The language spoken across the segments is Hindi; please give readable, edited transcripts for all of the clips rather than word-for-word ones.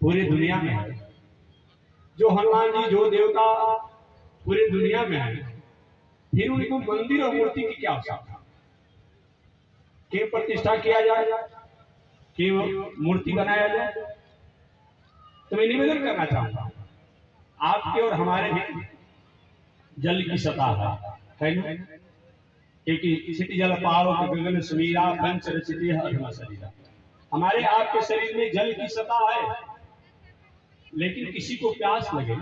पूरी दुनिया में है। जो हनुमान जी, जो देवता पूरी दुनिया में है, फिर उनको मंदिर और मूर्ति की क्या आवश्यकता? के प्रतिष्ठा किया जाए, कि मूर्ति बनाया जाए? तो मैं निवेदन करना चाहूंगा, आपके और हमारे भी जल की सत्ता है ना, क्योंकि सिटी जल पाओ कि गगन समीरा पंच रचित है अधमा शरीरा। हमारे आपके शरीर में जल की सत्ता है, लेकिन किसी को प्यास लगे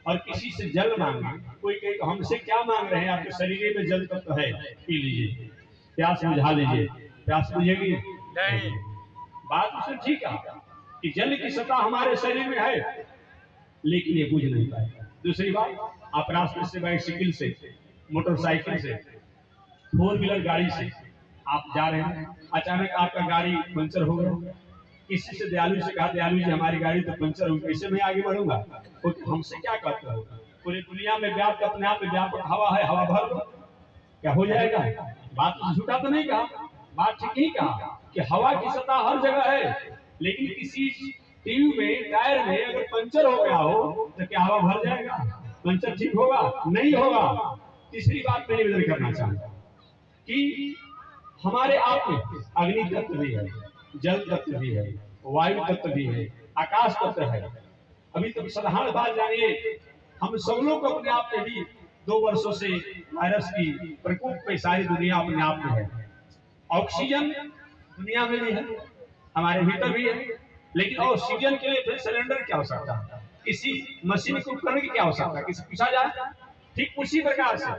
और किसी से जल मांगे, कोई कहे हमसे क्या मांग रहे हैं, आपके शरीर में जल तत्व है, पी लीजिए, प्यास बुझा लीजिए। प्यास बुझेगी नहीं। बात उसने ठीक है कि जल की सत्ता हमारे शरीर में है, लेकिन ये बुझ नहीं पाए। दूसरी बात, आप रास्ते से बाइसिकल से, मोटरसाइकिल से, फोर व्हीलर गाड़ी से आप जा रहे हैं, अचानक आपका गाड़ी पंचर हो गया। किसी से दयालु से कहा, दयालु जी हमारी गाड़ी तो पंचर हो, कैसे मैं आगे बढ़ूंगा? तो हमसे क्या कहते हो? पूरी दुनिया में व्याप्त, अपने आप में व्यापक हवा है, हवा भर दो, क्या हो जाएगा? बात झूठा तो नहीं कहा, बात ठीक ही कहा कि हवा की सत्ता हर जगह है, लेकिन किसी ट्यूब में, टायर में अगर पंचर हो गया हो तो क्या हवा भर जाएगा? पंचर ठीक होगा? नहीं होगा। तीसरी बात मैं निवेदन करना चाहूंगा कि हमारे आप में अग्नि तत्व भी है, जल तत्व भी है, वायु तत्व भी है, आकाश तत्व है। अभी तो साधारण बात जानिए, हम सब लोग अपने आप में भी 2 वर्षों से वायरस की प्रकोप पे सारी दुनिया अपने आप में है। ऑक्सीजन दुनिया में भी है, हमारे भीतर भी है, लेकिन ऑक्सीजन के लिए फिर सिलेंडर की आवश्यकता है, किसी मशीन को उपकरण की क्या आवश्यकता है, किसी पूछा जाए? ठीक उसी प्रकार से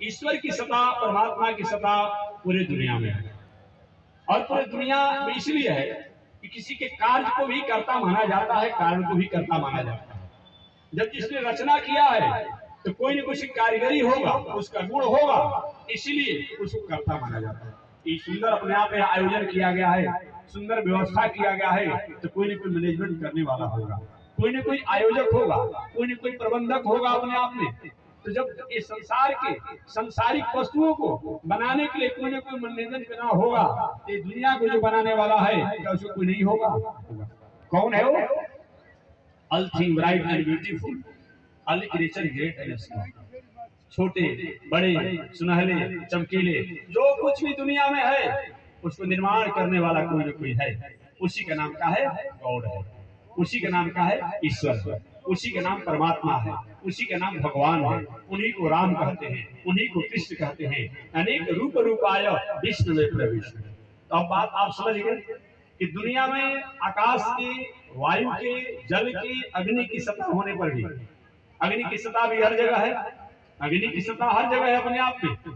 ईश्वर की सत्ता, परमात्मा की सत्ता पूरी दुनिया में है। और पूरी दुनिया में इसलिए है कि किसी के कार्य को भी कर्ता माना जाता है, कारण को भी कर्ता माना जाता है। जब जिसने रचना किया है तो कोई न कुछ कारीगरी होगा, उसका गुण होगा, इसलिए उसको कर्ता माना जाता है। ये सुंदर अपने आप में आयोजन किया गया है, सुंदर व्यवस्था किया गया है, तो कोई न कोई मैनेजमेंट करने वाला होगा, कोई न कोई आयोजक होगा, कोई न कोई प्रबंधक होगा अपने आप में। तो जब इस संसार के संसारिक वस्तुओं को बनाने के लिए कोई न कोई मनोरंजन करना होगा, तो दुनिया को जो बनाने वाला है क्या उसको कोई नहीं होगा? कौन है वो? All thing bright and beautiful, all creature great and small. छोटे बड़े सुनहले चमकीले जो कुछ भी दुनिया में है, उसको निर्माण करने वाला कोई न कोई है। उसी का नाम क्या है? गॉड है। उसी का नाम क्या है? ईश्वर है। उसी का नाम परमात्मा है, उसी का नाम भगवान है। उन्हीं को राम कहते हैं, उन्हीं को कृष्ण कहते हैं। अनेक रूप रूपाय विष्णु में प्रवेश। तो अब बात आप समझ गए कि दुनिया में आकाश के, वायु के, जल के, अग्नि की सत्ता होने पर भी, अग्नि की सत्ता भी हर जगह है, अग्नि की सत्ता हर जगह है अपने आप में,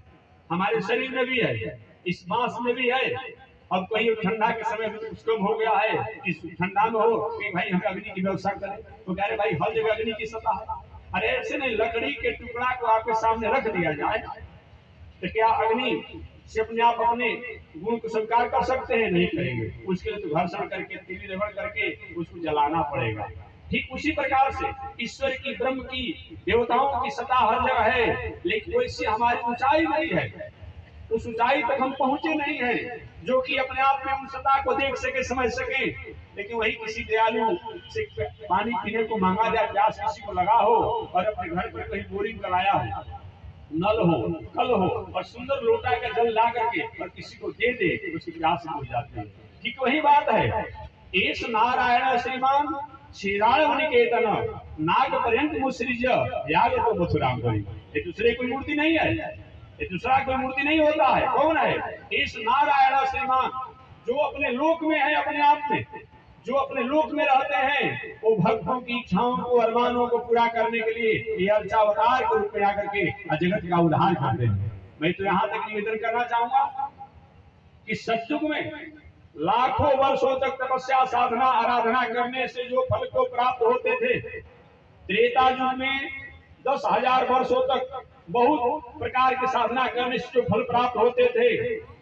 हमारे शरीर में भी है, इस मांस में भी है। अब कहीं ठंडा के समय कम हो गया है, इस ठंडा में हो कि भाई हम अग्नि की व्यवस्था करें, तो कह रहे भाई हर जगह अग्नि की सत्ता है। अरे ऐसे नहीं, लकड़ी के टुकड़ा को आपके सामने रख दिया जाए तो क्या अग्नि से अपने आप अपने गुण को स्वीकार कर सकते हैं? नहीं करेंगे। उसके लिए तो घर्षण करके, तीली रगड़ करके उसको जलाना पड़ेगा। ठीक उसी प्रकार से ईश्वर की, ब्रह्म की, देवताओं की सत्ता हर जगह है, लेकिन वैसी हमारी ऊंचाई नहीं है, उस ऊंचाई तक हम पहुंचे नहीं हैं जो कि अपने आप में उन सत्ता को देख सके, समझ सके। लेकिन वही किसी दयालु से पानी पीने को मांगा जाए, प्यास किसी को लगा हो और अपने घर पर कहीं बोरिंग कराया हो, नल हो, कल हो, और सुंदर लोटा का जल ला करके और किसी को दे दे तो उसकी प्यास हो जाती है। ठीक वही बात है। एस नारायण श्रीमान श्रीराम निकेतन नाग पर्यंत मुसृज याग तो मथुराम करी। ये दूसरे कोई मूर्ति नहीं है, ये दूसरा कोई मूर्ति नहीं होता है। कौन है? इस नारायण श्रीमान, जो अपने लोक में है, अपने आप में जो अपने लोक में रहते हैं, वो भक्तों की इच्छाओं को, अरमानों को पूरा करने के लिए ये अर्चावतार के रूप में आकर के जगत का उद्धार करते हैं। मैं तो यहाँ तक निवेदन करना चाहूंगा कि सतयुग में लाखों वर्षों तक तपस्या, साधना, आराधना करने से जो फल को प्राप्त होते थे, त्रेता युग में 10,000 वर्षों तक बहुत प्रकार की साधना करने से जो फल प्राप्त होते थे,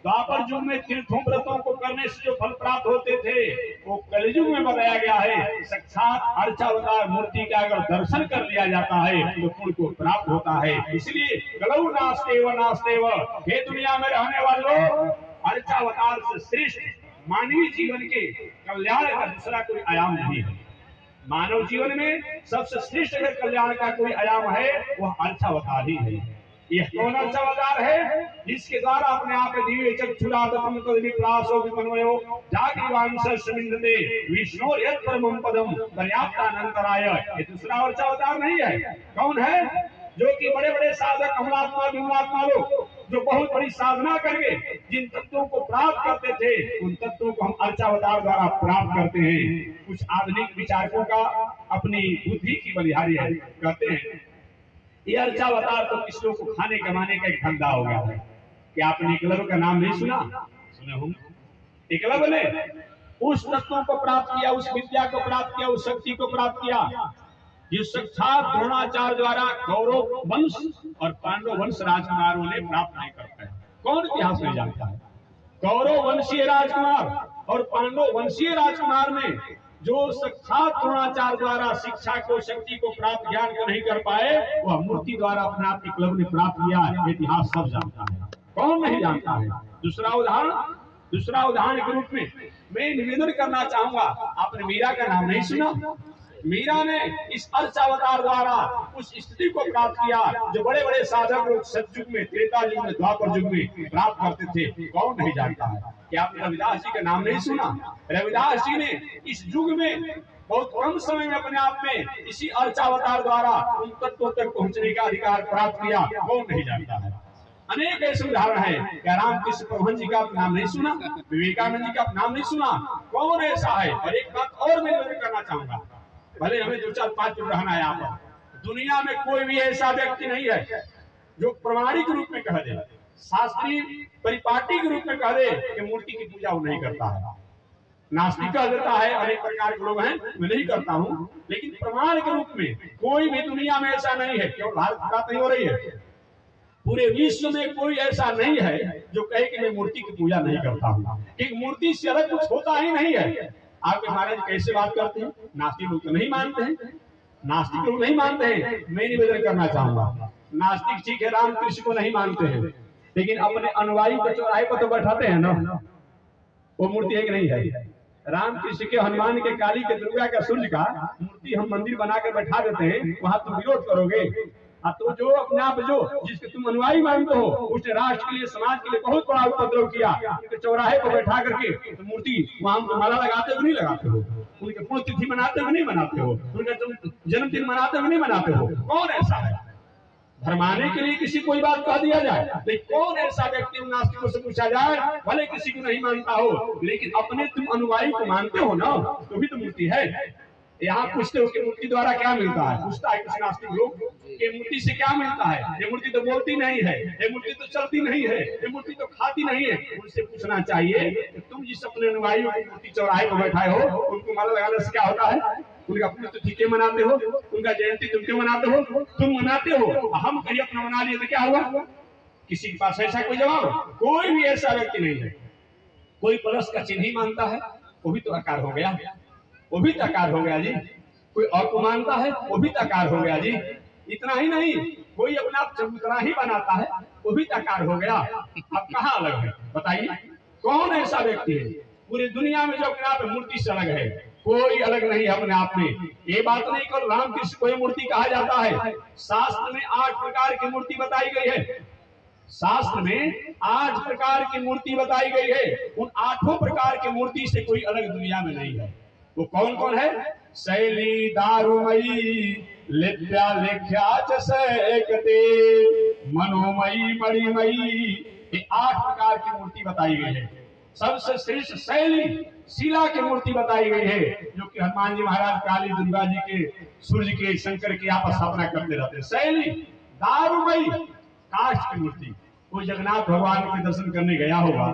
द्वापर युग में तीर्थों व्रतों को करने से जो फल प्राप्त होते थे, वो कलयुग में बताया गया है साक्षात अर्चावतार मूर्ति का अगर दर्शन कर लिया जाता है तो पुण्य को प्राप्त होता है। इसलिए कलौ नास्तेव नास्तेव, हे दुनिया में रहने वालों, अर्चावतार से श्रेष्ठ मानवीय जीवन के कल्याण का दूसरा कोई आयाम नहीं है। मानव जीवन में सबसे श्रेष्ठ अगर कल्याण का कोई आयाम है वह अर्चावतार ही है। यह कौन अर्चावतार है? जिसके द्वारा अपने आप दिव्य चक्षुरादतम तद्विप्रासो विमन्वयो जागृवांसमिंदते विष्णु यत् परमं पदम पर्याप्तानंतराय। ये दूसरा अर्चावतार नहीं है। कौन है? जो कि बड़े बड़े साधक कमलात्मा विमलात्मा लोग जो बहुत बड़ी साधना करके जिन तत्वों को प्राप्त करते थे उन तत्वों को हम अर्चावतार द्वारा प्राप्त करते हैं। कुछ आधुनिक विचारकों का अपनी बुद्धि की बलिहारी है, कहते हैं ये अर्चावतार तो किसी को खाने कमाने का एक धंधा हो गया है। क्या आपने एकलव्य का नाम नहीं सुना? सुने होंगे। एकलव्य ने उस तत्वों को प्राप्त किया, उस विद्या को प्राप्त किया, उस शक्ति को प्राप्त किया जिस साक्षात द्रोणाचार्य द्वारा कौरव वंश और पांडव वंश राजकुमारों ने प्राप्त नहीं कर पाए। कौन इतिहास में जानता है? कौरव वंशीय राजकुमार और पांडव वंशीय राजकुमार में जो साक्षात द्रोणाचार्य द्वारा शिक्षा को शक्ति को प्राप्त ज्ञान को नहीं कर पाए वह मूर्ति द्वारा अपने आप एकलव्य ने प्राप्त किया। इतिहास सब जानता है। कौन नहीं जानता है? दूसरा उदाहरण के रूप में मैं निवेदन करना चाहूंगा। आपने मीरा का नाम नहीं सुना? मीरा ने इस अर्चावतार द्वारा उस स्थिति को प्राप्त किया जो बड़े बड़े साधक लोग सतयुग में, त्रेता युग में, द्वापर युग में प्राप्त करते थे। कौन नहीं जानता है? क्या आपने रविदास जी का नाम नहीं सुना? रविदास जी ने इस युग में बहुत कम समय में अपने आप में इसी अर्चावतार द्वारा उन तत्वों तक पहुंचने का अधिकार प्राप्त किया। कौन नहीं जानता है? अनेक ऐसे उदाहरण है। क्या रामकृष्ण परमहंस जी का नाम नहीं सुना? विवेकानंद जी का नाम नहीं सुना? कौन ऐसा है? और एक बात और मैं करना चाहूंगा, भले हमें 2-4-5 रहना है। यहाँ पर दुनिया में कोई भी ऐसा व्यक्ति नहीं है जो प्रमाणिक रूप में कह दे, शास्त्रीय परिपाटी के रूप में कह दे कि मूर्ति की पूजा वो नहीं करता है। नास्तिक कह देता है, अनेक प्रकार के लोग हैं, मैं नहीं करता हूँ, लेकिन प्रमाण के रूप में कोई भी दुनिया में ऐसा नहीं है। केवल भारत की बात नहीं हो रही है, पूरे विश्व में कोई ऐसा नहीं है जो कहे कि मैं मूर्ति की पूजा नहीं करता हूँ। एक मूर्ति से अलग कुछ होता ही नहीं है। आपके महाराज कैसे बात करते हैं? नास्तिक लोग तो नहीं मानते हैं, नास्तिक लोग नहीं मानते हैं। मैं निवेदन करना चाहूंगा, नास्तिक ठीक है रामकृष्ण को नहीं मानते हैं, लेकिन अपने अनुयायी को चौराहे पर तो बैठाते हैं ना। वो मूर्ति है कि नहीं है? रामकृष्ण के, हनुमान के, काली के, दुर्गा का, सूर्य का मूर्ति हम मंदिर बनाकर बैठा देते हैं, वहां तुम विरोध करोगे? तो जो अपने आप जो जिसके तुम अनुयायी मानते हो उसने राष्ट्र के लिए, समाज के लिए बहुत बड़ा उपद्रव किया। उनके चौराहे पर बैठा करके तो मूर्ति वहां माला लगाते हो नहीं लगाते हो? उनके पुण्यतिथि मनाते हो नहीं मनाते हो? उनका जन्मदिन मनाते हो नहीं मनाते हो? कौन ऐसा है? भरमाने के लिए किसी कोई बात कह दिया जाए, लेकिन कौन ऐसा व्यक्ति नास्तिकों से पूछा जाए, भले किसी को नहीं मानता हो लेकिन अपने तुम अनुयायी को मानते हो ना, तो भी तो मूर्ति है। यहाँ पूछते हो कि मूर्ति द्वारा क्या मिलता है? पूछता है कुछ नास्तिक लोग कि मूर्ति से क्या मिलता है? ये मूर्ति तो बोलती नहीं है, ये मूर्ति तो चलती नहीं है, ये मूर्ति तो खाती नहीं है। उनसे पूछना चाहिए कि तुम जिस अपने अनुयायियों की मूर्ति चौराहे पर बैठाए हो उनको माला लगाने से क्या होता है? उनका पुण्यतिथि क्यों मनाते हो? उनका जयंती तुम क्यों मनाते हो? तुम मनाते हो, हम कहीं अपना मना लिए तो क्या हुआ? किसी के पास ऐसा कोई जवाब? कोई भी ऐसा व्यक्ति नहीं है। कोई प्लस का चिन्ह ही मानता है, वो भी तो आकार हो गया, वो भी तकार हो गया जी। कोई और को मानता है, वो भी तकार हो गया जी। इतना ही नहीं, कोई अपना आप चबूतरा ही बनाता है, वो भी तकार हो गया। अब कहाँ अलग है बताइए? कौन ऐसा व्यक्ति है पूरी दुनिया में जो अपने आप मूर्ति से अलग है? कोई अलग नहीं है अपने आप में। ये बात नहीं कि रामकृष्ण को मूर्ति कहा जाता है। शास्त्र में 8 प्रकार की मूर्ति बताई गई है। शास्त्र में 8 प्रकार की मूर्ति बताई गई है। उन 8 प्रकार की मूर्ति से कोई अलग दुनिया में नहीं है। वो कौन कौन है? शैली, दारुमयी, लिप्या, लेख्या, चैकते, मनोमयी, मणिमयी, ये 8 प्रकार की मूर्ति बताई गई है। सबसे श्रेष्ठ शैली, शिला की मूर्ति बताई गई है, जो कि हनुमान जी महाराज, काली, दुर्गा जी के, सूर्य के, शंकर की आप स्थापना करते रहते हैं। शैली, दारुमयी, काष्ठ की मूर्ति। वो जगन्नाथ भगवान के दर्शन करने गया होगा,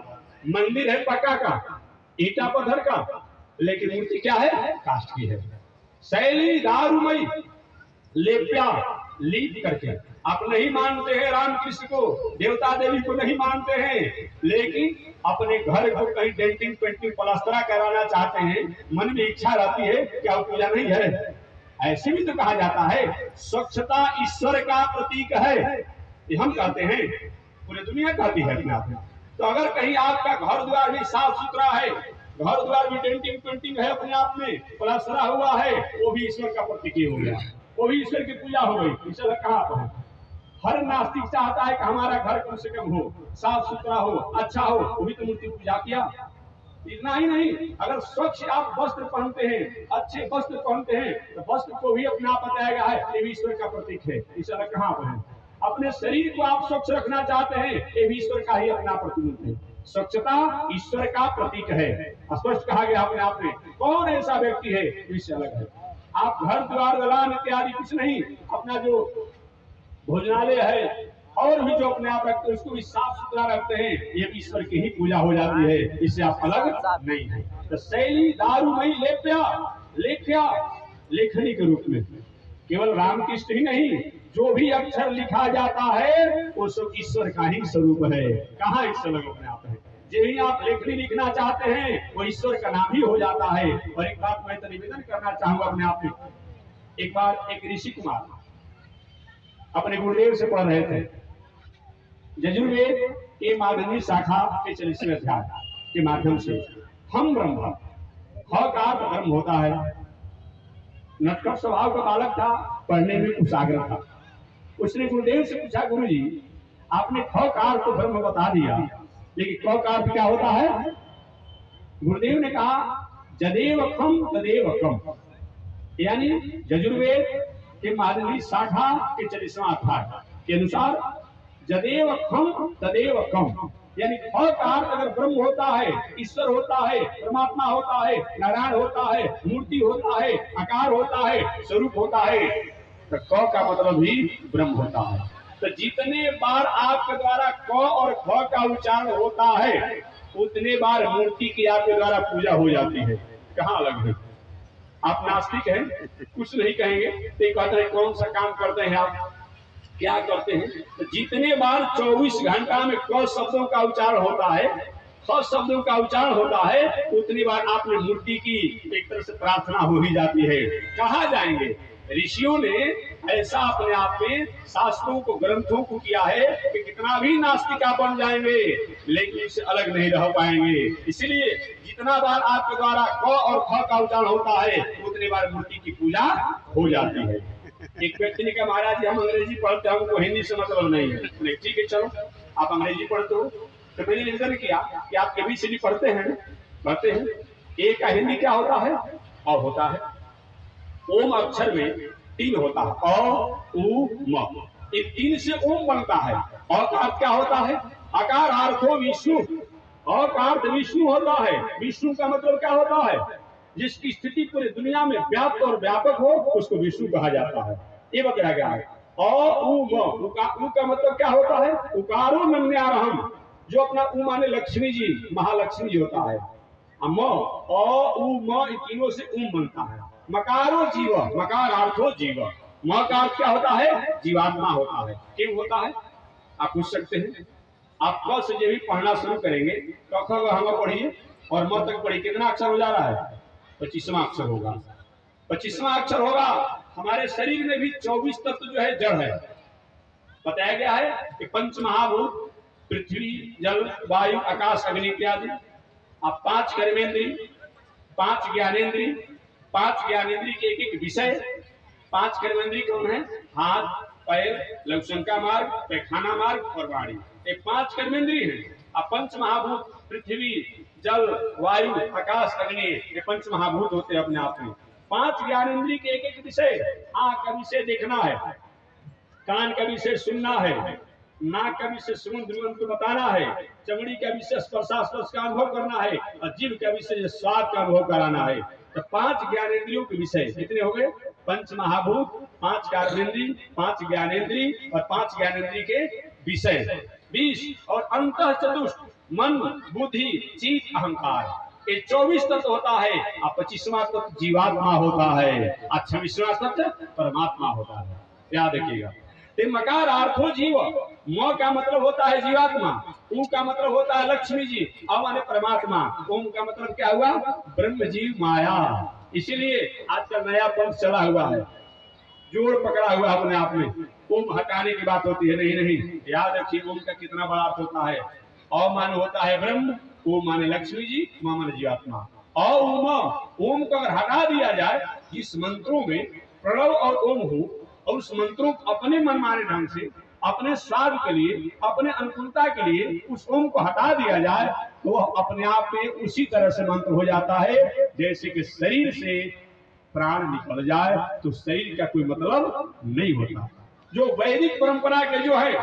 मंदिर है पक्का का, ईटा पत्थर का, लेकिन मूर्ति क्या है? काष्ठ की है। शैली, दारुमयी, लेप्या, लीप करके। आप नहीं मानते हैं रामकृष्ण को, देवता देवी को नहीं मानते हैं, लेकिन अपने घर को कहीं डेंटिंग पेंटिंग प्लास्टरा कराना चाहते हैं, मन में इच्छा रहती है, क्या पूजा नहीं है? ऐसे भी तो कहा जाता है स्वच्छता ईश्वर का प्रतीक है, ये हम कहते हैं, पूरी दुनिया कहती है अपने आप में। तो अगर कहीं आपका घर द्वार भी साफ सुथरा है, घर द्वार भी डेंटिंग पेंटिंग है अपने आप में, पलस्तरा हुआ है, वो भी ईश्वर का प्रतीक हो गया, वो भी ईश्वर की पूजा हो गई। ईश्वर कहाँ पर है? हर नास्तिक चाहता है कि हमारा घर कम से कम हो, साफ सुथरा हो, अच्छा हो, वो भी तो मूर्ति पूजा किया। इतना ही नहीं, अगर स्वच्छ आप वस्त्र पहनते हैं, अच्छे वस्त्र पहनते हैं, तो वस्त्र को भी अपने आप बताया गया है ये भी ईश्वर का प्रतीक है। ईश्वर कहाँ पर है? अपने शरीर को आप स्वच्छ रखना चाहते हैं, ये भी ईश्वर का ही अपना प्रतीक है। स्वच्छता ईश्वर का प्रतीक है, स्पष्ट कहा गया अपने आप में। कौन ऐसा व्यक्ति है इससे अलग है? आप घर द्वार दलान इत्यादि कुछ नहीं, अपना जो भोजनालय है और भी जो अपने आप रखते हैं उसको भी साफ सुथरा रखते हैं, ये भी ईश्वर की ही पूजा हो जाती है, इससे आप अलग नहीं है। तो शैली दारूमयी लेख्या लेखनी के रूप में केवल रामकृष्ण ही नहीं, जो भी अक्षर लिखा जाता है वो सब ईश्वर का ही स्वरूप है। कहाँ ईश्वर अपने आप है? जो ही आप लेखनी लिखना चाहते हैं वो ईश्वर का नाम ही हो जाता है। और एक बात मैं तो निवेदन करना चाहूंगा अपने आप में। एक बार एक ऋषि कुमार अपने गुरुदेव से पढ़ रहे थे, यजुर्वेद के माध्यमिक शाखा के 40वें अध्याय के माध्यम से हम ब्रह्म, ह का अर्थ ब्रह्म होता है। नटखट स्वभाव का बालक था, पढ़ने में कुशाग्र था। उसने गुरुदेव से पूछा, गुरु जी आपने ख का अर्थ तो ब्रह्म बता दिया, लेकिन क का अर्थ क्या होता है? गुरुदेव ने कहा जदेव खम तदेव कम, यानी यजुर्वेद के माध्यमिक शाखा के 40वां अध्याय के अनुसार जदेव खम तदेव कम, यानी ख का अर्थ अगर ब्रह्म होता है, ईश्वर होता है, परमात्मा होता है, नारायण होता है, मूर्ति होता है, आकार होता है, स्वरूप होता है, तो क का मतलब भी ब्रह्म होता है। तो जितने बार आपके द्वारा क और ख का उच्चारण होता है उतने बार मूर्ति की आपके द्वारा पूजा हो जाती है। कहाँ अलग है? आप नास्तिक हैं, कुछ नहीं कहेंगे तो कहते हैं कौन सा काम करते हैं आप, क्या करते हैं? तो जितने बार 24 घंटा में क शब्दों का उच्चारण होता है, ख शब्दों का उच्चारण होता है, उतनी बार आपने मूर्ति की एक तरह से प्रार्थना हो ही जाती है। कहाँ जाएंगे? ऋषियों ने ऐसा अपने आप में शास्त्रों को, ग्रंथों को किया है कि कितना भी नास्तिका बन जाएंगे लेकिन इससे अलग नहीं रह पाएंगे। इसलिए जितना बार आपके द्वारा क और ख का उच्चारण होता है उतनी बार मूर्ति की पूजा हो जाती है। एक व्यक्ति ने कहा महाराज जी हम अंग्रेजी पढ़ते हैं, हमको हिंदी से मतलब नहीं है। ठीक है चलो आप अंग्रेजी पढ़ते हो, तो मैंने निवेदन किया कि आप ABCD पढ़ते हैं? ए का हिंदी क्या होता है? अ होता है। ओम अक्षर में 3 होता है, अ उ म, इन 3 से ओम बनता है। अ का अर्थ क्या होता है? आकार अर्थो विष्णु, अ का अर्थ विष्णु होता है। विष्णु का मतलब क्या होता है? जिसकी स्थिति पूरी दुनिया में व्याप्त और व्यापक हो उसको विष्णु कहा जाता है, ये बताया गया है। अ उ म, उ का मतलब क्या होता है? उकारो नन्यारहम, जो अपना उ माने लक्ष्मी जी, महालक्ष्मी जी होता है। म अ उ म तीनों से उम बनता है। मकारो जीव, मकार अर्थो जीव, म का अर्थ क्या होता है? जीवात्मा होता है। क्यों होता है आप पूछ सकते हैं। आप क से जब भी पढ़ना शुरू करेंगे तो ख ग पढ़िए और म तक पढ़िए, कितना अक्षर हो जा रहा है? 25वां अक्षर होगा। 25वां अक्षर होगा। हमारे शरीर में भी 24 तत्व जो है जड़ है। बताया गया है कि पंच महाभूत पृथ्वी, जल, वायु, आकाश, अग्नि इत्यादि। अब 5 कर्मेंद्री, 5 ज्ञानेंद्री, 5 ज्ञानेंद्री के एक विषय। 5 कर्मेंद्री कौन है? हाथ, पैर, लघुशंका मार्ग, पैखाना मार्ग और वाणी, ये 5 कर्मेंद्री है। अब पंच महाभूत पृथ्वी, जल, वायु, आकाश, अग्नि, ये पंच महाभूत होते हैं अपने आप में। 5 ज्ञानेंद्री के एक विषय। आंख का विषय देखना है, कान का विषय सुनना है, नाक का विषय सुगंध को बताना है, चमड़ी का विषय स्पर्श का अनुभव करना है और जीभ का विषय स्वाद का अनुभव कराना है। तो 5 ज्ञानेंद्रियों के विषय कितने हो गए? पंच महाभूत, 5 कर्मेंद्री, 5 ज्ञानेंद्री और 5 ज्ञानेंद्री के विषय 20 और अंतः चतुष्ट, मन, बुद्धि, चित्त, अहंकार, ये 24 तत्व होता है। और 25वां तत्व जीवात्मा होता है, 26वां तत्व परमात्मा होता है। याद रखिएगा। मकार अर्थो जीव, म का मतलब होता है जीवात्मा, उ का मतलब होता है लक्ष्मी जी, अ माने परमात्मा, ओम का मतलब क्या हुआ? ब्रह्म जीव माया। इसीलिए आजकल नया पंथ चला हुआ है, जोड़ पकड़ा हुआ अपने आप में। ओम हटाने की बात होती है, नहीं नहीं, याद रखिए ओम का कितना बड़ा अर्थ होता है। अ माने होता है ब्रह्म, ओम माने लक्ष्मी जी, मा माने जीवात्मा। ओम, ओम को अगर हटा दिया जाए, जिस मंत्रों में प्रणव और ओम हो, और उस मंत्रों को अपने मनमाने ढंग से, अपने स्वाद के लिए, अपने अनुकूलता के लिए उस ओम को हटा दिया जाए, तो वह अपने आप में उसी तरह से मंत्र हो जाता है जैसे कि शरीर से प्राण निकल जाए तो शरीर का कोई मतलब नहीं होता। जो वैदिक परंपरा के जो है,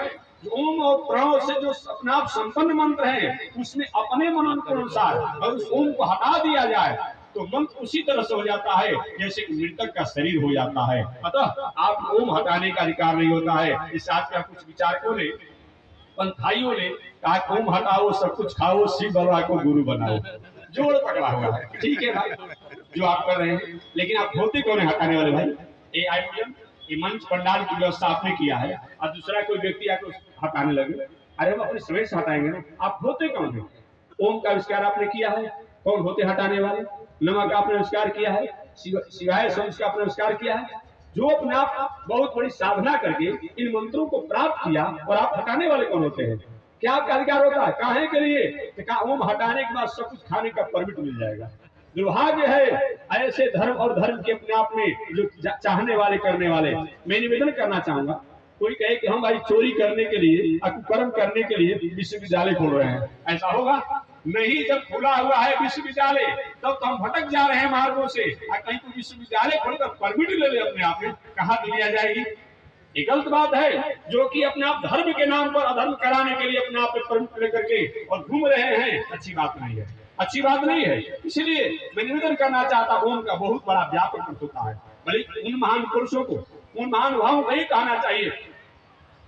जो ओम और प्रणव से जो अपने आप संपन्न मंत्र है, उसमें अपने मन के अनुसार और उस ओम को हटा दिया जाए तो मंत्र उसी तरह से हो जाता है जैसे कि मृतक का शरीर हो जाता है। अतः आप ओम हटाने का अधिकार नहीं होता है। इस साथ में कुछ विचारकों ने, पंथाइयों ने कहा ओम हटाओ सब कुछ खाओ, शिव बाबा को गुरु बनाओ। जोड़ पकड़ा हुआ है, ठीक है भाई जो आप कर रहे हैं, लेकिन आप होते कौन है हटाने वाले भाई? ये आयोजन, ये मंच पंडाल की व्यवस्था आपने किया है और दूसरा कोई व्यक्ति आकर हटाने लगे, अरे हम अपने समय से हटाएंगे ना। आप होते कौन है? ओम का आविष्कार आपने किया है, कौन होते हटाने वाले? नमक का आपने आविष्कार किया है, शिवाय शब्द का आपने आविष्कार किया है। जो अपने आप बहुत बड़ी साधना करके इन मंत्रों को प्राप्त किया, और आप हटाने वाले कौन होते हैं? क्या आपका अधिकार होता है? काहे के लिए? ओम हटाने के बाद सब कुछ खाने का परमिट मिल जाएगा। दुर्भाग्य है ऐसे धर्म और धर्म के अपने आप में जो चाहने वाले, करने वाले। मैं निवेदन करना चाहूंगा, कोई कहे कि हम भाई चोरी करने के लिए, कर्म करने के लिए विश्वविद्यालय खोल रहे हैं, ऐसा होगा नहीं। जब खुला हुआ है विश्वविद्यालय तब तो हम भटक जा रहे हैं मार्गों से। कहीं को विश्वविद्यालय खोलकर परमिट ले ले अपने आप में, कहाँ दुनिया जाएगी? ये गलत बात है। जो कि अपने आप धर्म के नाम पर अधर्म कराने के लिए अपने आप पे परमिट लेकर के और घूम रहे हैं, अच्छी बात नहीं है, अच्छी बात नहीं है। इसलिए मैं निवेदन करना चाहता हूं, ओम का बहुत बड़ा व्यापक अर्थ होता है। बल्कि उन महान पुरुषों को, उन महानुभावों को ही कहना चाहिए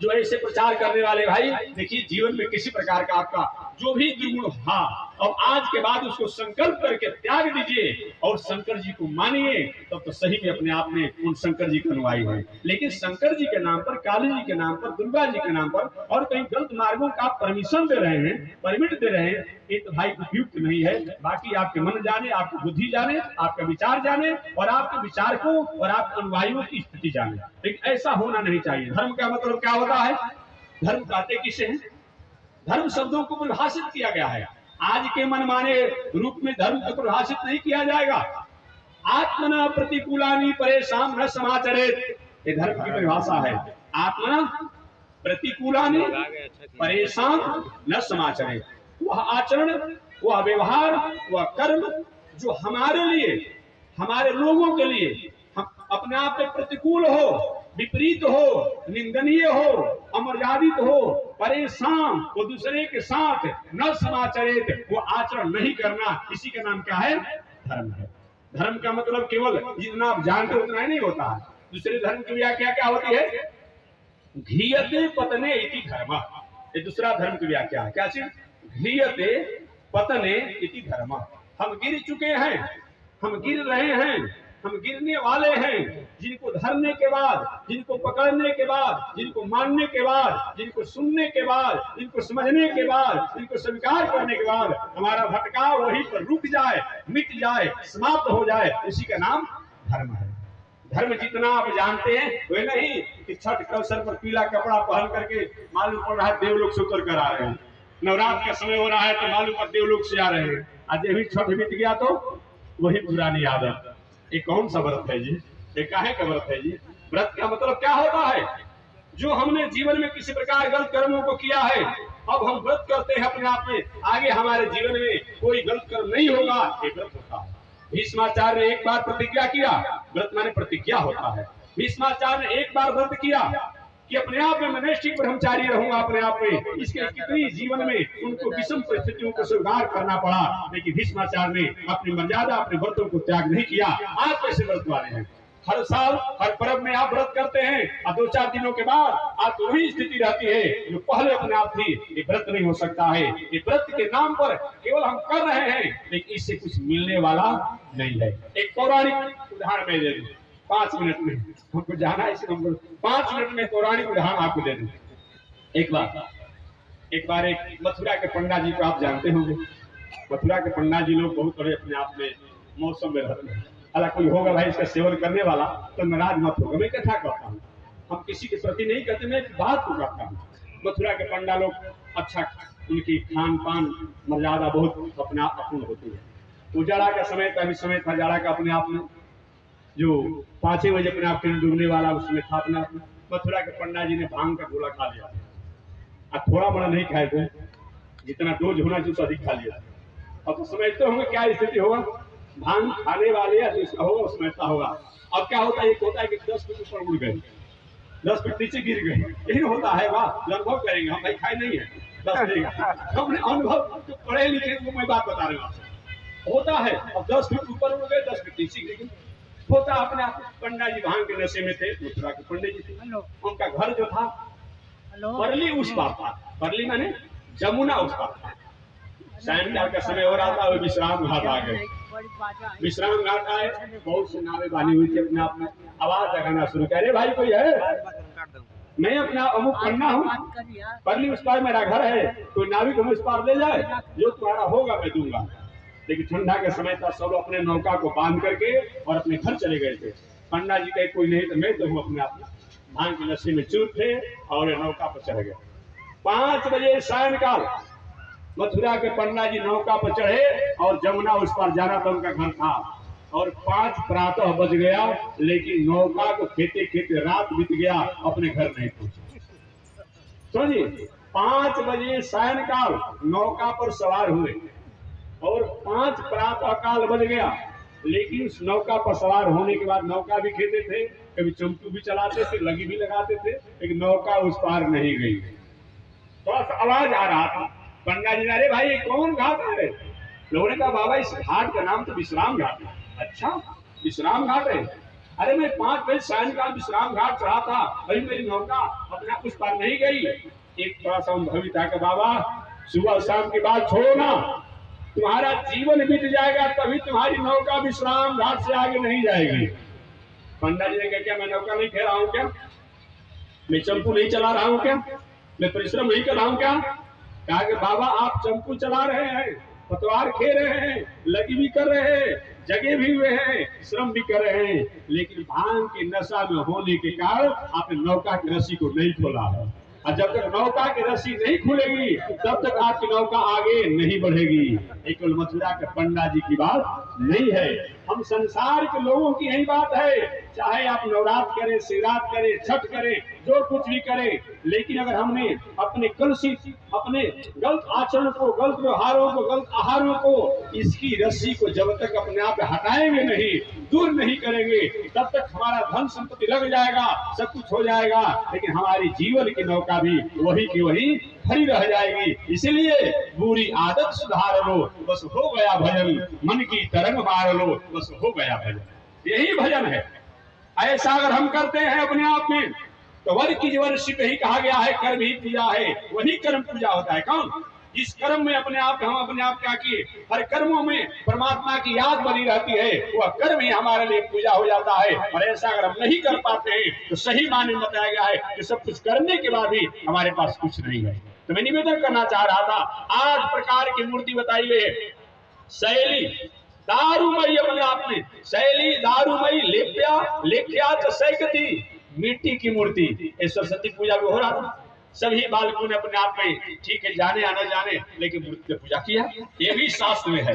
जो ऐसे प्रचार करने वाले। भाई देखिए, जीवन में किसी प्रकार का आपका जो भी दुर्गुण था, अब आज के बाद उसको संकल्प करके त्याग दीजिए और शंकर जी को मानिए, तब तो सही में अपने आप में उन शंकर जी के अनुयायी हैं। लेकिन शंकर जी के नाम पर, काली जी के नाम पर, दुर्गा जी के नाम पर और कई गलत मार्गों का आप परमिशन दे रहे हैं, परमिट दे रहे हैं, ये तो भाई उपयुक्त नहीं है। बाकी आपके मन जाने, आपकी बुद्धि जाने, आपका विचार जाने और आपके विचारकों और आपके अनुयायियों की स्थिति जाने, लेकिन ऐसा होना नहीं चाहिए। धर्म का मतलब क्या होता है? धर्म कहते किसे हैं? धर्म शब्दों को परिभाषित किया गया है। आज के मनमाने रूप में धर्म को परिभाषित नहीं किया जाएगा। आत्मना प्रतिकूलानि परेशान न समाचरेत, ये धर्म की परिभाषा है। आत्मना प्रतिकूलानि परेशान न समाचरेत, वह आचरण, वह व्यवहार, वह कर्म जो हमारे लिए, हमारे लोगों के लिए अपने आप में प्रतिकूल हो, विपरीत हो, निंदनीय हो, अमर्यादित हो, परेशान, वो दूसरे के साथ न समाचरित, वो आचरण नहीं करना, इसी का नाम क्या है? धर्म है। धर्म का मतलब केवल जितना आप जानते हो उतना ही नहीं होता है। दूसरे धर्म की व्याख्या क्या होती है? घीयते पतने इति धर्म, ये दूसरा धर्म की व्याख्या है। क्या चीज? घीयते पतने इति धर्म। हम गिर चुके हैं, हम गिर रहे हैं, हम गिरने वाले हैं। जिनको धरने के बाद, जिनको पकड़ने के बाद, जिनको मानने के बाद, जिनको सुनने के बाद, जिनको समझने के बाद, जिनको स्वीकार करने के बाद हमारा भटकाव वहीं पर रुक जाए, मिट जाए, समाप्त हो जाए, उसी का नाम धर्म है। धर्म जितना आप जानते हैं वह नहीं कि छठ के अवसर पर पीला कपड़ा पहन करके मालूम पड़ रहा है देवलोक से उतर कर आ रहे हैं, नवरात्र का समय हो रहा है तो मालूम पर देवलोक से आ रहे हैं। आज ये भी छठ बीत गया तो वही पुरानी आदत। ये कौन सा व्रत है जी? ये काहे का व्रत है जी? व्रत का मतलब क्या होता है? जो हमने जीवन में किसी प्रकार गलत कर्मों को किया है, अब हम व्रत करते हैं अपने आप में, आगे हमारे जीवन में कोई गलत कर्म नहीं होगा, ये व्रत होता है। भीष्माचार्य ने एक बार प्रतिज्ञा किया, व्रत माने प्रतिज्ञा होता है। भीष्माचार्य ने एक बार व्रत किया कि अपने आप में मैं नैष्ठिक ब्रह्मचारी रहूंगा अपने आप में। इसके कितनी जीवन में उनको विषम परिस्थितियों को स्वीकार करना पड़ा, लेकिन भीष्माचार्य ने अपनी मर्यादा, अपने व्रतों को त्याग नहीं किया। आप कैसे व्रत वाले हैं? हर साल हर पर्व में आप व्रत करते हैं और 2-4 दिनों के बाद आपको वही स्थिति रहती है जो पहले अपने आप थी। ये व्रत नहीं हो सकता है। ये व्रत के नाम पर केवल हम कर रहे हैं, लेकिन इससे कुछ मिलने वाला नहीं है। एक पौराणिक उदाहरण मैं दे दूं, 5 मिनट में हमको जाना है, इसलिए हमको 5 मिनट में पौराणिक उदाहरण आपको दे दूं। एक बार एक मथुरा के पंडा जी को आप जानते होंगे। मथुरा के पंडा जी लोग बहुत बड़े अपने आप में मौसम में रहते हैं। अगर कोई होगा भाई इसका सेवन करने वाला तो नाराज मत होगा। मैं कथा कहता हूँ, हम किसी के प्रति नहीं कहते, मैं बात को कहता हूँ। मथुरा के पंडा लोग अच्छा उनकी खान पान मर्यादा बहुत अपने आप अपूर्ण होती है। वो जाड़ा का समय था, समय था जाड़ा का, अपने आप में जो 5 बजे अपने आप किरण डूबने वाला उसमें था अपने आप में। मथुरा के पंडा जी ने भांग का गोला खा लिया, अब थोड़ा बड़ा नहीं खाए थे, जितना डोज होना चाहिए उससे अधिक खा लिया। अब तो समझते होंगे क्या स्थिति होगा, भांग खाने वाले या जिसका होगा वो समझता होगा। अब क्या होता है, एक होता है कि 10 फीट ऊपर उड़ गए, 10 फीट नीचे गिर गए, यही होता है। वाह, अनुभव करेंगे हम, भाई खाए नहीं है 10 देगा, हमने अनुभव तो पढ़े लिखे को मैं बात बता रहा हूँ होता है। अब 10 फीट ऊपर उड़ गए, 10 फीट नीचे गिर गए, होता अपने आप। पंडा जी भांग के नशे में थे, मथुरा के पंडित जी थे, उनका घर जो था परली उस पार था, परली माने जमुना उस पार था। सायंकाल का समय हो रहा था, वो विश्राम घाट आ गए। विश्राम घाट आए, बहुत सी नावें बानी हुई थी, अपने आप में आवाज लगाना शुरू किया, अरे भाई कोई है, मैं अपना अमुक पन्ना हूँ, परली उस पार मेरा घर है, कोई नाविक हम उस पार ले जाए, जो तुम्हारा होगा मैं दूंगा। लेकिन ठंडा के समय था, सब अपने नौका को बांध करके और अपने घर चले गए थे। पंडा जी कहे कोई नहीं तो मैं तो हूँ, अपने आप भांग की लस्सी में चूर थे और नौका पर चढ़ गए। 5 बजे सायंकाल मथुरा के पंडा जी नौका पर चढ़े और जमुना उस पर जाना था, उनका घर था। और 5 प्रातः बज गया, लेकिन नौका को खेते खेते रात बीत गया, अपने घर नहीं पहुंचे। समझिए, 5 बजे सायंकाल नौका पर सवार हुए और 5 प्रातः काल बज गया, लेकिन उस नौका पर सवार होने के बाद नौका भी खेते थे, कभी चंपू भी चलाते थे, लगी भी लगाते थे, लेकिन नौका उस पार नहीं गई। थोड़ा सा आवाज आ रहा था, पंडा जी ने अरे भाई ये कौन घाट है? लोगों ने कहा बाबा इस घाट का नाम तो विश्राम घाट है। अच्छा विश्राम घाट है? अरे मैं 5 बजे सायंकाल विश्राम घाट चढ़ा था, भाई मेरी नौका अपने आप उस पार नहीं गई। एक थोड़ा सा अनुभवी था कि बाबा सुबह शाम की बात छोड़ो ना, तुम्हारा जीवन बीत जाएगा तभी तुम्हारी नौका विश्राम घाट से आगे नहीं जाएगी। पंडा जी ने कहा क्या मैं नौका नहीं खेल रहा हूँ क्या, मैं चंपू नहीं चला रहा हूँ क्या, मैं परिश्रम नहीं कर रहा हूँ क्या? कहा कि बाबा आप चंपू चला रहे हैं, पतवार खेल रहे हैं, लगी भी कर रहे हैं, जगे भी हुए हैं, श्रम भी कर रहे हैं, लेकिन भांग की नशा में होने के कारण आपने नौका की रस्सी को नहीं खोला है। और जब तक नौका की रस्सी नहीं खुलेगी तब तक आपकी नौका आगे नहीं बढ़ेगी। एक मथुरा के पंडा जी की बात नहीं है, हम संसार के लोगों की यही बात है। चाहे आप नवरात्र करें, शिवरात्र करें, छठ करें, जो कुछ भी करें, लेकिन अगर हमने अपने कलुषित, अपने गलत आचरण को, गलत व्यवहारों को, गलत आहारों को, इसकी रस्सी को जब तक अपने आप हटाएंगे नहीं, दूर नहीं करेंगे, तब तक हमारा धन संपत्ति लग जाएगा, सब कुछ हो जाएगा, लेकिन हमारी जीवन की नौका भी वही की वही खड़ी रह जाएगी। इसलिए बुरी आदत सुधार लो, बस हो गया भजन, मन की तरंग मार लो, बस हो गया भजन। यही भजन है। ऐसा अगर हम करते हैं अपने आप में, तो वर की जीवन सिद्ध ही कहा गया है, कर्म ही पूजा है, वही कर्म पूजा होता है। कौन? जिस कर्म में अपने आप हम अपने आप क्या किए, हर कर्मों में परमात्मा की याद बनी रहती है, वह कर्म ही हमारे लिए पूजा हो जाता है। और ऐसा अगर हम नहीं कर पाते हैं तो सही माने में बताया गया है कि सब कुछ करने के बाद भी हमारे पास कुछ नहीं है। तो मैं निवेदन करना चाह रहा था, 8 प्रकार की मूर्ति बताई गई है। शैली दारूमयी, अपने आप में शैली दारूमयी, लेप्या लेख्या सैकती, मिट्टी की मूर्ति। सरस्वती पूजा भी हो रहा था, सभी बालकों ने अपने आप में, ठीक है जाने या न जाने, लेकिन मूर्ति पूजा किया, ये भी शास्त्र में है।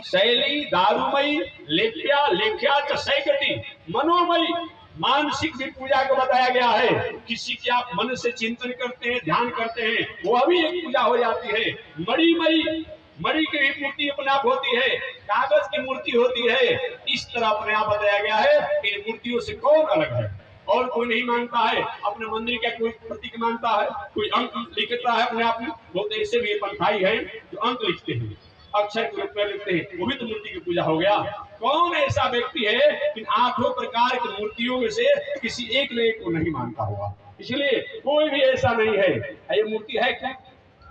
शैली दारूमयी, लेप्या लेख्या सैकती, मनोमयी, मानसिक भी पूजा को बताया गया है। किसी के आप मन से चिंतन करते हैं, ध्यान करते हैं, वो भी एक पूजा हो जाती है। मणिमयी, मणि की भी मूर्ति अपने आप होती है, कागज की मूर्ति होती है। इस तरह अपने आप बताया गया है। इन मूर्तियों से कौन अलग है? और कोई नहीं मानता है, अपने मंदिर का कोई प्रतीक मानता है, कोई अंक लिखता है अपने आप में। बहुत ऐसे भी पंथाई है जो अंक लिखते हैं, अक्षर के रूप में लिखते हैं, वो भी तो मूर्ति की पूजा हो गया। कौन ऐसा व्यक्ति है इन 8 प्रकार की मूर्तियों में से किसी एक ने एक को नहीं मानता होगा? इसलिए कोई भी ऐसा नहीं है। ये मूर्ति है क्या?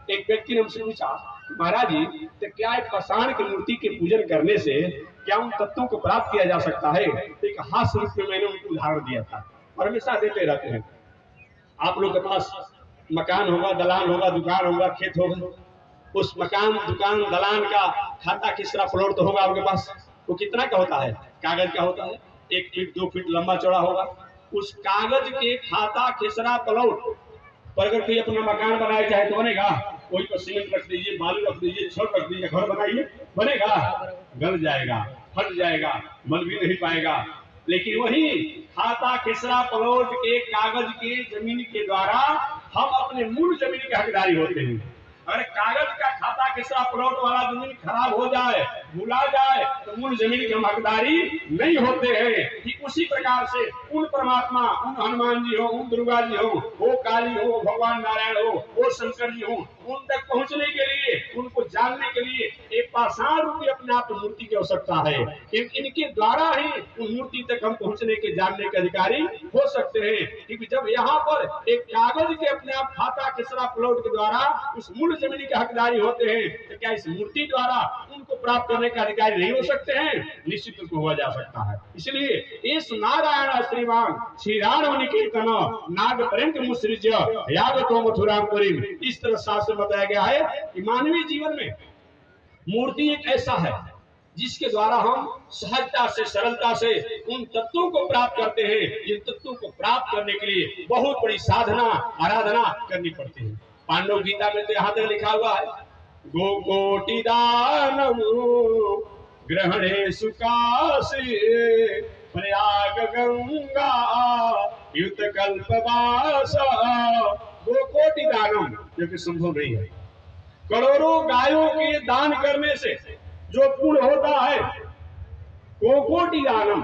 एक व्यक्ति ने हमसे पूछा, महाराज जी तो क्या एक पाषाण की मूर्ति के पूजन करने से क्या उन तत्वों को प्राप्त किया जा सकता है? एक हास्य रूप में मैंने उनको उदाहरण दिया था और हमेशा देते रहते हैं। आप लोग के पास मकान होगा, दलान होगा, दुकान होगा, खेत होगा, उस मकान, दुकान, दलान का खाता खिसरा प्लॉट तो होगा आपके पास। वो कितना का होता है? कागज का होता है, 1 फीट 2 फीट लंबा चौड़ा होगा। उस कागज के खाता खिसरा प्लॉट पर अगर कोई अपना मकान बनाए चाहे तो बनेगा? कोई पर सीमेंट रख दीजिए, बालू रख दीजिए, छड़ रख दीजिए, घर बनाइए, बनेगा? गल जाएगा, फट जाएगा, बन भी नहीं पाएगा। लेकिन वही खाता खिसरा प्लॉट के कागज के जमीन के द्वारा हम अपने मूल जमीन के हकदारी होते हैं। अगर कागज का खाता खिसरा प्लॉट वाला जमीन खराब हो जाए, भुला जाए, तो मूल जमीन की हम हकदारी नहीं होते हैं। ठीक उसी प्रकार से उन परमात्मा, उन हनुमान जी हो, उन दुर्गा जी हो, वो काली हो, भगवान नारायण हो, वो शंकर जी हो, उन तक पहुंचने के लिए, उनको जानने के लिए एक पाषाण रूपी अपने आप मूर्ति की आवश्यकता है। इनके द्वारा ही उन मूर्ति तक हम पहुंचने के, जानने के अधिकारी हो सकते हैं। क्योंकि जब यहाँ पर एक कागज के अपने आप खाता खिसरा प्लॉट के द्वारा उस मूल जमीन के हकदारी होते हैं, तो क्या इस मूर्ति द्वारा उनको प्राप्त करने का अधिकारी नहीं हो सकते हैं? निश्चित रूप से हुआ जा सकता है। इसलिए इस नारायण श्रीमान श्री राम निकेतन नाग पर्यंत मुसृज्य यागतो मथुरापुरी, इस तरह शास्त्र बताया गया है कि मानवीय जीवन में मूर्ति एक ऐसा है जिसके द्वारा हम सहजता से, सरलता से उन तत्वों को प्राप्त करते हैं, जिन तत्वों को प्राप्त करने के लिए बहुत बड़ी साधना, आराधना करनी पड़ती है। पांडव गीता में तो यहाँ तक लिखा हुआ है, गो कोटि दानम ग्रहणे सुकाशी प्रयाग गंगा युत कल्पवास। गो कोटि दानम, जो कि संभव नहीं है। करोड़ों गायों के दान करने से जो पुण्य होता है, गो कोटि दानम।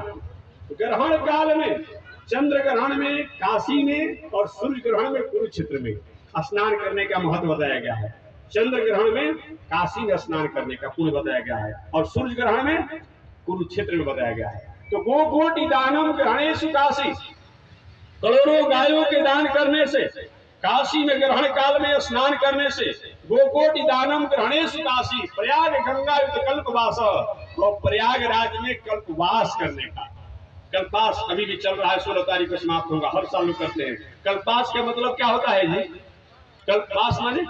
ग्रहण काल में, चंद्र ग्रहण में काशी में और सूर्य ग्रहण में कुरुक्षेत्र में स्नान करने का महत्व बताया गया है। चंद्र ग्रहण में काशी में स्नान करने का पुण्य बताया गया है और सूर्य ग्रहण में कुरुक्षेत्र में बताया गया है। तो गो कोटि दानम ग्रहणेषु काशी, करोड़ों गायों के दान करने से, काशी में ग्रहण काल में स्नान करने से, गोकोटि दानम ग्रहणेषु काशी प्रयाग गंगा युक्त कल्पवास, और प्रयागराज में कल्पवास करने का। कल्पवास अभी भी चल रहा है, 16 तारीख को समाप्त होगा, हर साल लोग करते हैं। कल्पवास का मतलब क्या होता है जी? कल्पवास माने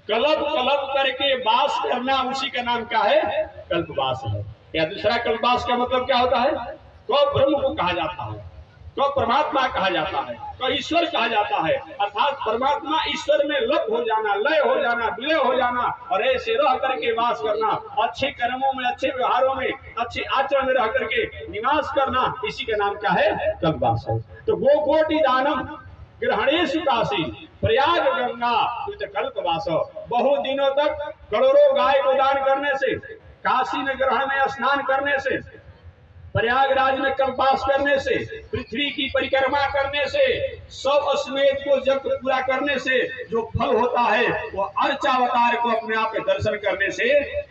कल्प कल्प करके वास करना, उसी का नाम क्या है? कल्पवास है। या दूसरा कल्पवास का मतलब क्या होता है? तो ब्रह्म को कहा जाता है, तो परमात्मा कहा जाता है, तो ईश्वर कहा जाता है। अर्थात परमात्मा ईश्वर में लप हो जाना, लय हो जाना, विलय हो जाना और ऐसे रह करके वास करना, अच्छे कर्मों में, अच्छे व्यवहारों में, अच्छे आचरण में रह करके निवास करना, इसी का नाम क्या है? कल्पवास है। तो गो कोटि दानम ग्रहणेषु काशी प्रयाग गंगा युत कल्पवास। बहुत दिनों तक करोड़ों गाय को दान करने से, काशी में ग्रहण में स्नान करने से, प्रयागराज में कल्पवास करने से, पृथ्वी की परिक्रमा करने से, 100 अश्वमेध को जब पूरा करने से जो फल होता है वो अर्चावतार को अपने आप के दर्शन करने से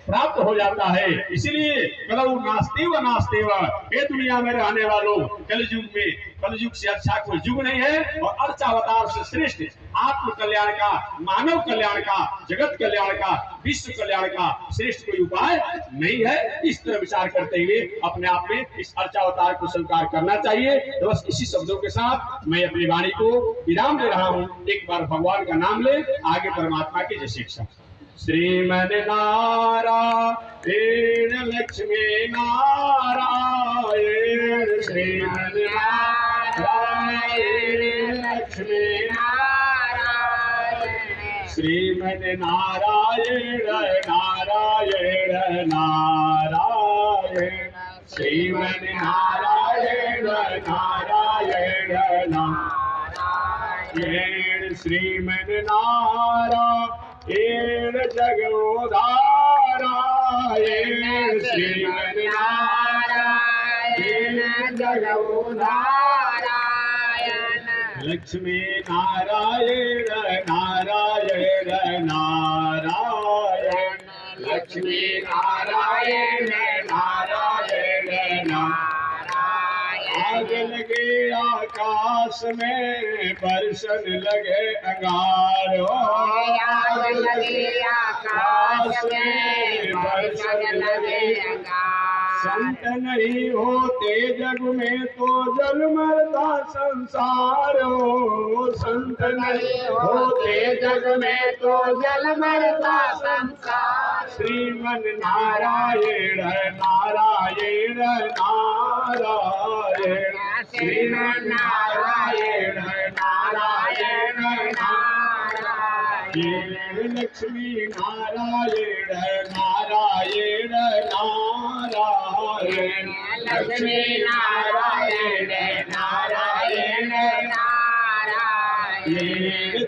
प्राप्त हो जाता है। इसलिए कलौ नास्तेव नास्तेव, ये दुनिया में रहने वालों, कलयुग में, कलयुग से अच्छा कोई युग नहीं है और अर्चावतार से श्रेष्ठ आत्म कल्याण का, मानव कल्याण का, जगत कल्याण का, विश्व कल्याण का श्रेष्ठ कोई उपाय नहीं है। इस तरह विचार करते हुए अपने आप में इस अर्चावतार को स्वीकार करना चाहिए। तो बस इसी शब्दों के साथ मैं अपनी वाणी को विराम दे रहा हूँ। एक बार भगवान का नाम ले, आगे परमात्मा की जय शिक्षा। श्रीमन नारायण लक्ष्मी नारायण, श्रीमन नारायण लक्ष्मी नारायण, श्रीमन नारायण नारायण नारायण, श्रीमन नारायण नारायण नारायण, श्रीमन नारायण जगोदारायण, श्रीमन नारायण जगोदारायण, लक्ष्मी नारायण नारायण नारायण, लक्ष्मी नारायण नारायण नारायण, आग लगे आकाश में बरसन लगे अंगारो, आग लगे आकाश में बरसन लगे अंगार, संत नहीं होते जग में तो जल मरता संसार हो, संत नहीं होते जग में तो जल मरता संसार, श्रीमन नारायण नारायण नारायण, श्रीमन नारायण नारायण नारायण, लक्ष्मी नारायण नारायण नारायण लक्ष्मी नारायण नारायण नारायण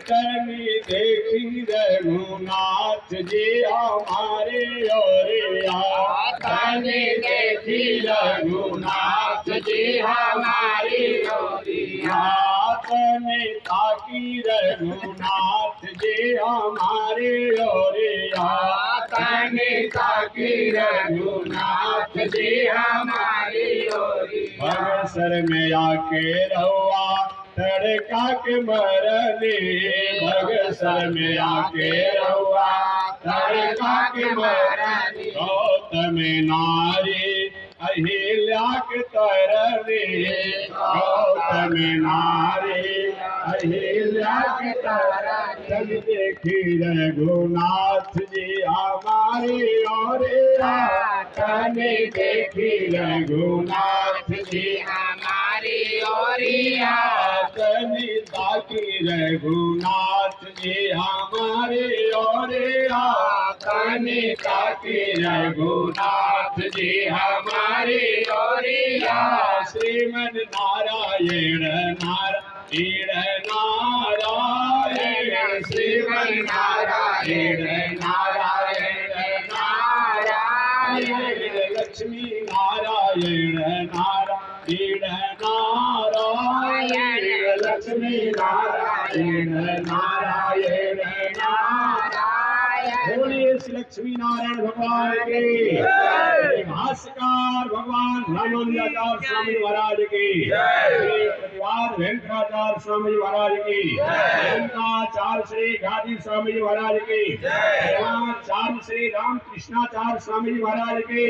करनी देखी रघुनाथ जी हमारे और करनी देखी रघुनाथ जी हमारी आपने ताकी रघुनाथ जी हमारे और करनी ताकी रघुनाथ जी हमारी बगसर में आके रहुआ तड़का के मरने बगसर में आके रहुआ तड़का के मरने गौतम नारी अहिल्या के तरने गौतम नारी अहिल्या के तरने देखी रघुनाथ जी हमारे और कने देखी रघुनाथ जी हमारी ओरिया कनी ताकी रघुनाथ जी हमारे और कने ताकी रघुनाथ जी हमारी ओरिया श्रीमन नारायण नारायण नारायण श्रीमन नारायण नारायण नारायण लक्ष्मी नारायण नारायण नारायण लक्ष्मी नारायण नारायण नारायण बोलिए श्री लक्ष्मी नारायण भगवान के भास्कर भगवान रामानुजाचार्य स्वामी महाराज की परिवार वेंकटाचार्य स्वामी महाराज की वेंकटाचार्य श्री गादी स्वामी महाराज की चार्य श्री रामकृष्णाचार्य स्वामी महाराज की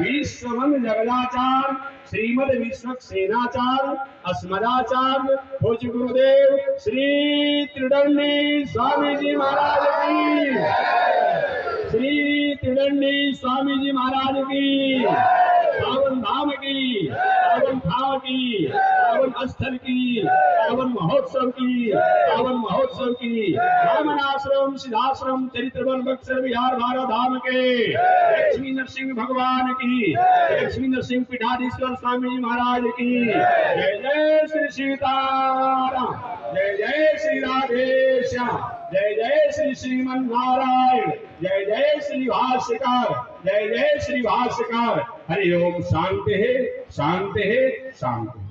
विश्वमन जगदाचार्य श्रीमद विश्वक्सेनाचार्य अस्मदाचार्य भोज गुरुदेव श्री त्रिदंडी स्वामी जी महाराज की श्री त्रिदंडी स्वामी जी महाराज की पावन धाम की पावन ठाव की पावन स्थल की पावन महोत्सव की पावन महोत्सव की रामनाश्रम सिद्धाश्रम चरित्रवन बक्सर बिहार भारत धाम के लक्ष्मी नरसिंह भगवान की लक्ष्मी नरसिंह पीठाधीश्वर स्वामी जी महाराज की जय जय श्री सीताराम जय जय श्री राधेश्याम जय जय श्री श्रीमन नारायण जय जय श्री भाष्यकार जय जय श्री भाष्यकार हरि ओम शांति है शांति है शांति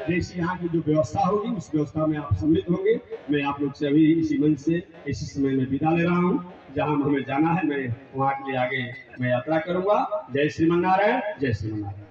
जैसी यहाँ की जो व्यवस्था होगी उस व्यवस्था में आप सम्मिलित होंगे। मैं आप लोग से अभी इसी मंच से इसी समय में विदा ले रहा हूँ। जहाँ हमें जाना है मैं वहाँ के लिए आगे मैं यात्रा करूंगा। जय श्रीमन नारायण जय श्रीमन नारायण।